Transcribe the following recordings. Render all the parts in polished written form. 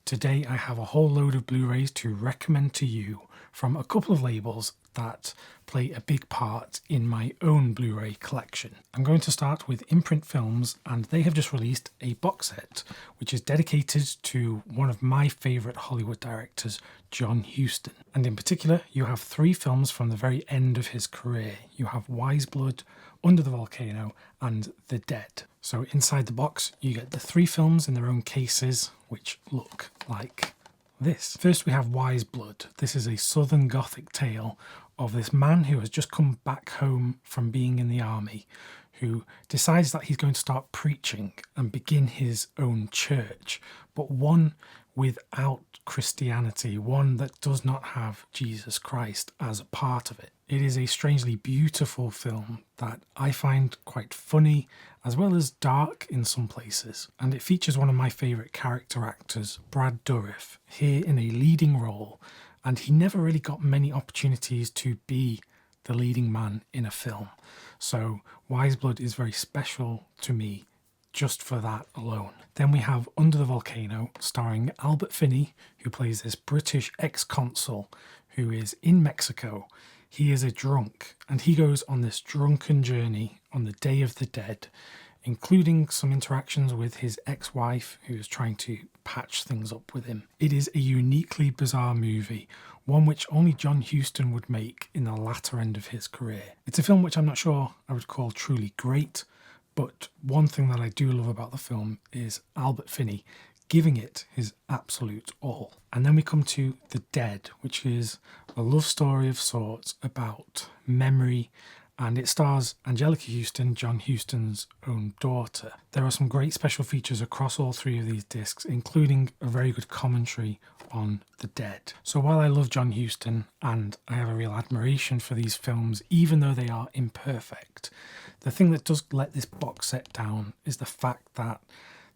Today I have a whole load of Blu-rays to recommend to you from a couple of labels that play a big part in my own Blu-ray collection. I'm going to start with Imprint Films, and they have just released a box set which is dedicated to one of my favourite Hollywood directors, John Huston. And in particular, you have 3 films from the very end of his career. You have Wise Blood, Under the Volcano and The Dead. So inside the box you get the 3 films in their own cases, which look like this. First we have Wise Blood. This is a Southern Gothic tale of this man who has just come back home from being in the army, who decides that he's going to start preaching and begin his own church, but one without Christianity, one that does not have Jesus Christ as a part of it. It is a strangely beautiful film that I find quite funny, as well as dark in some places. And it features one of my favourite character actors, Brad Dourif, here in a leading role. And he never really got many opportunities to be the leading man in a film. So Wise Blood is very special to me just for that alone. Then we have Under the Volcano, starring Albert Finney, who plays this British ex-consul who is in Mexico. He is a drunk, and he goes on this drunken journey on the Day of the Dead, including some interactions with his ex-wife, who is trying to patch things up with him. It is a uniquely bizarre movie, one which only John Huston would make in the latter end of his career. It's a film which I'm not sure I would call truly great, but one thing that I do love about the film is Albert Finney giving it his absolute all. And then we come to The Dead, which is a love story of sorts about memory, and it stars Angelica Houston, John Huston's own daughter. There are some great special features across all 3 of these discs, including a very good commentary on The Dead. So while I love John Huston and I have a real admiration for these films, even though they are imperfect, the thing that does let this box set down is the fact that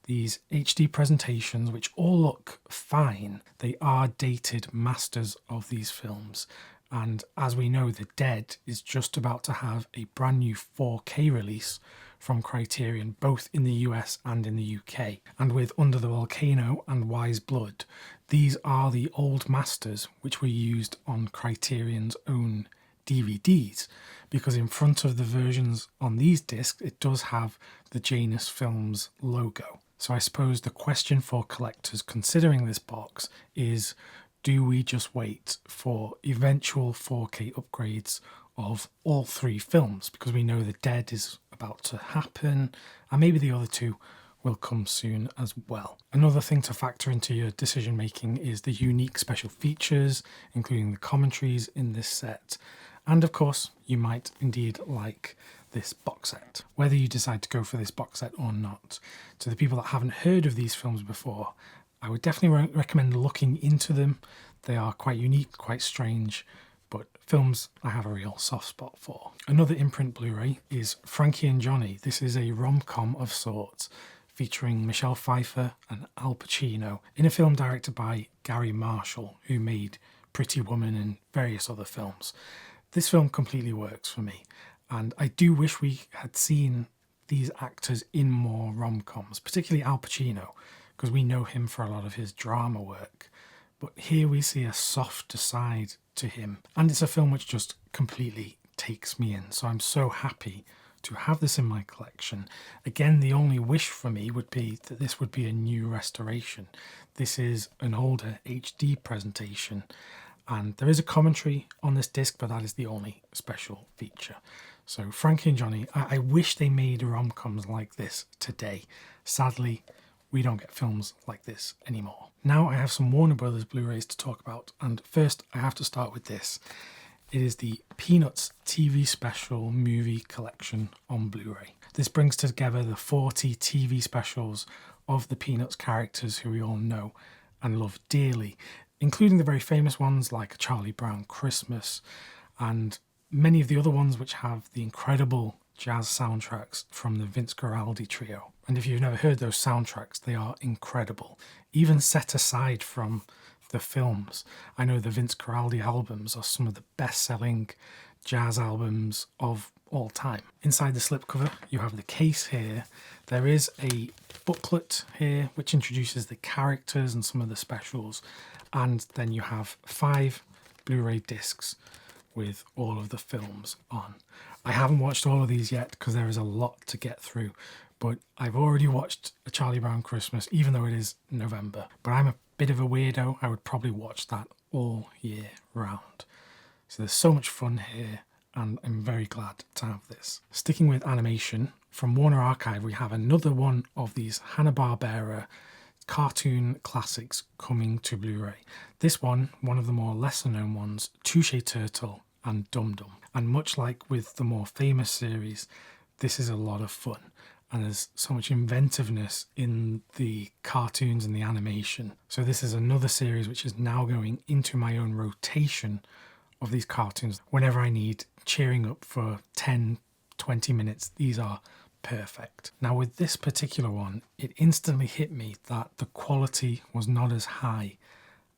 these HD presentations, which all look fine, they are dated masters of these films. And as we know, The Dead is just about to have a brand new 4K release from Criterion, both in the US and in the UK. And with Under the Volcano and Wise Blood, these are the old masters which were used on Criterion's own DVDs, because in front of the versions on these discs, it does have the Janus Films logo. So I suppose the question for collectors considering this box is, do we just wait for eventual 4K upgrades of all 3 films? Because we know The Dead is about to happen, and maybe the other 2 will come soon as well. Another thing to factor into your decision making is the unique special features, including the commentaries in this set. And of course, you might indeed like this box set. Whether you decide to go for this box set or not, to the people that haven't heard of these films before, I would definitely recommend looking into them. They are quite unique, quite strange, but films I have a real soft spot for. Another imprint Blu-ray is Frankie and Johnny. This is a rom-com of sorts, featuring Michelle Pfeiffer and Al Pacino in a film directed by Gary Marshall, who made Pretty Woman and various other films. This film completely works for me, and I do wish we had seen these actors in more rom-coms, particularly Al Pacino, because we know him for a lot of his drama work. But here we see a softer side to him, and it's a film which just completely takes me in. So I'm so happy to have this in my collection. Again, the only wish for me would be that this would be a new restoration. This is an older HD presentation, and there is a commentary on this disc, but that is the only special feature. So Frankie and Johnny, I wish they made rom-coms like this today. Sadly, we don't get films like this anymore. Now I have some Warner Brothers Blu-rays to talk about, and first I have to start with this. It is the Peanuts TV Special Movie Collection on Blu-ray. This brings together the 40 TV specials of the Peanuts characters who we all know and love dearly, including the very famous ones like Charlie Brown Christmas and many of the other ones which have the incredible jazz soundtracks from the Vince Guaraldi trio. And if you've never heard those soundtracks, they are incredible. Even set aside from the films, I know the Vince Guaraldi albums are some of the best-selling jazz albums of all time. Inside the slipcover, you have the case here. There is a booklet here which introduces the characters and some of the specials, and then you have 5 Blu-ray discs with all of the films on. I haven't watched all of these yet because there is a lot to get through, but I've already watched A Charlie Brown Christmas, even though it is November. But I'm a bit of a weirdo. I would probably watch that all year round. So there's so much fun here, and I'm very glad to have this. Sticking with animation, from Warner Archive, we have another one of these Hanna-Barbera cartoon classics coming to Blu-ray. This one of the more lesser known ones, Touche Turtle and Dum Dum. And much like with the more famous series, this is a lot of fun. And there's so much inventiveness in the cartoons and the animation. So this is another series which is now going into my own rotation of these cartoons. Whenever I need cheering up for 10, 20 minutes, these are perfect. Now with this particular one, it instantly hit me that the quality was not as high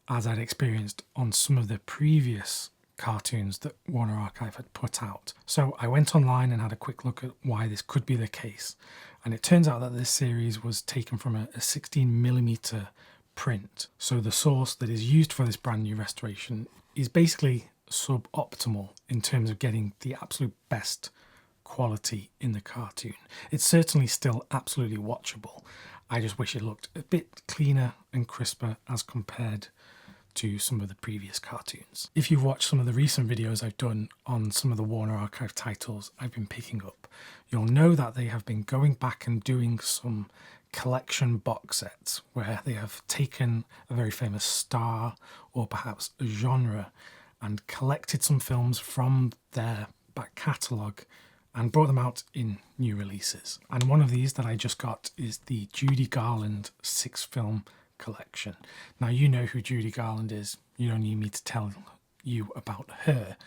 as I'd experienced on some of the previous cartoons that Warner Archive had put out. So I went online and had a quick look at why this could be the case. And it turns out that this series was taken from a 16mm print. So the source that is used for this brand new restoration is basically suboptimal in terms of getting the absolute best quality in the cartoon. It's certainly still absolutely watchable. I just wish it looked a bit cleaner and crisper as compared to some of the previous cartoons. If you've watched some of the recent videos I've done on some of the Warner Archive titles I've been picking up, you'll know that they have been going back and doing some collection box sets where they have taken a very famous star or perhaps a genre and collected some films from their back catalogue and brought them out in new releases. And one of these that I just got is the Judy Garland 6-film collection. Now you know who Judy Garland is. You don't need me to tell you about her.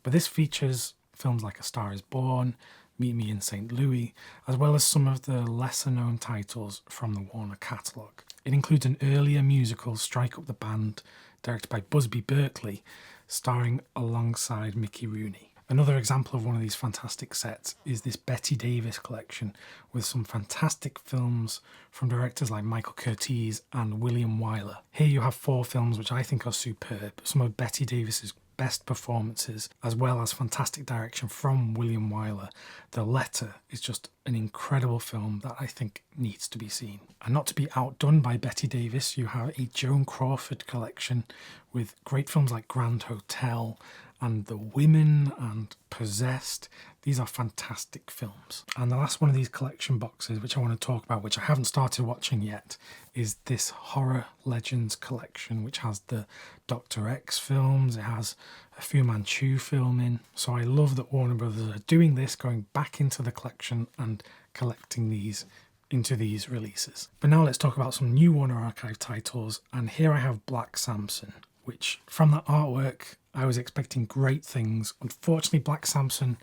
But this features films like A Star is Born, Meet Me in St. Louis, as well as some of the lesser known titles from the Warner catalogue. It includes an earlier musical, Strike Up the Band, directed by Busby Berkeley, starring alongside Mickey Rooney. Another example of one of these fantastic sets is this Bette Davis collection with some fantastic films from directors like Michael Curtiz and William Wyler. Here you have 4 films which I think are superb, some of Bette Davis's best performances, as well as fantastic direction from William Wyler. The Letter is just an incredible film that I think needs to be seen. And not to be outdone by Bette Davis, you have a Joan Crawford collection with great films like Grand Hotel and The Women and Possessed. These are fantastic films. And the last one of these collection boxes, which I want to talk about, which I haven't started watching yet, is this Horror Legends collection, which has the Dr. X films, it has a Fu Manchu film in. So I love that Warner Brothers are doing this, going back into the collection and collecting these into these releases. But now let's talk about some new Warner Archive titles, and here I have Black Samson, which from the artwork I was expecting great things. Unfortunately, Black Samson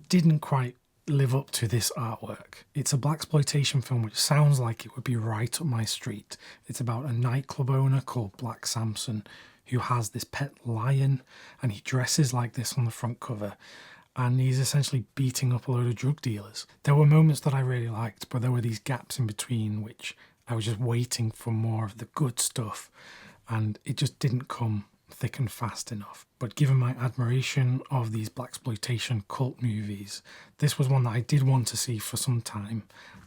didn't quite live up to this artwork. It's a blaxploitation film which sounds like it would be right up my street. It's about a nightclub owner called Black Samson who has this pet lion, and he dresses like this on the front cover, and he's essentially beating up a load of drug dealers. There were moments that I really liked, but there were these gaps in between which I was just waiting for more of the good stuff, and it just didn't come thick and fast enough. But given my admiration of these blaxploitation cult movies, this was one that I did want to see for some time,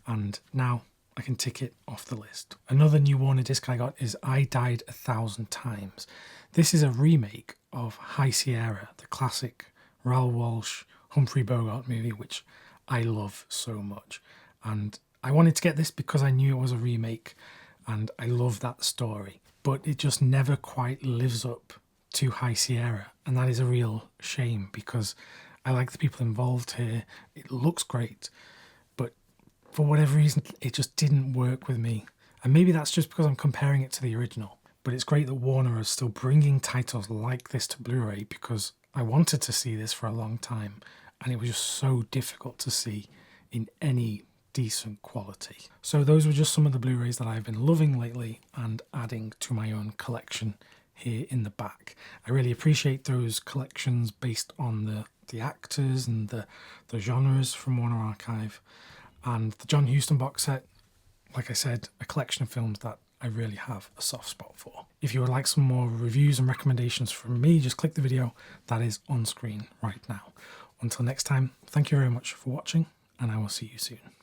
and now I can tick it off the list. Another new Warner disc I got is I Died 1,000 Times. This is a remake of High Sierra, the classic Raoul Walsh, Humphrey Bogart movie, which I love so much. And I wanted to get this because I knew it was a remake, and I love that story. But it just never quite lives up to High Sierra, and that is a real shame because I like the people involved here. It looks great, but for whatever reason, it just didn't work with me. And maybe that's just because I'm comparing it to the original. But it's great that Warner is still bringing titles like this to Blu-ray because I wanted to see this for a long time, and it was just so difficult to see in any decent quality. So those were just some of the Blu-rays that I've been loving lately and adding to my own collection here in the back. I really appreciate those collections based on the actors and the genres from Warner Archive. And the John Huston box set, like I said, a collection of films that I really have a soft spot for. If you would like some more reviews and recommendations from me, just click the video that is on screen right now. Until next time, thank you very much for watching, and I will see you soon.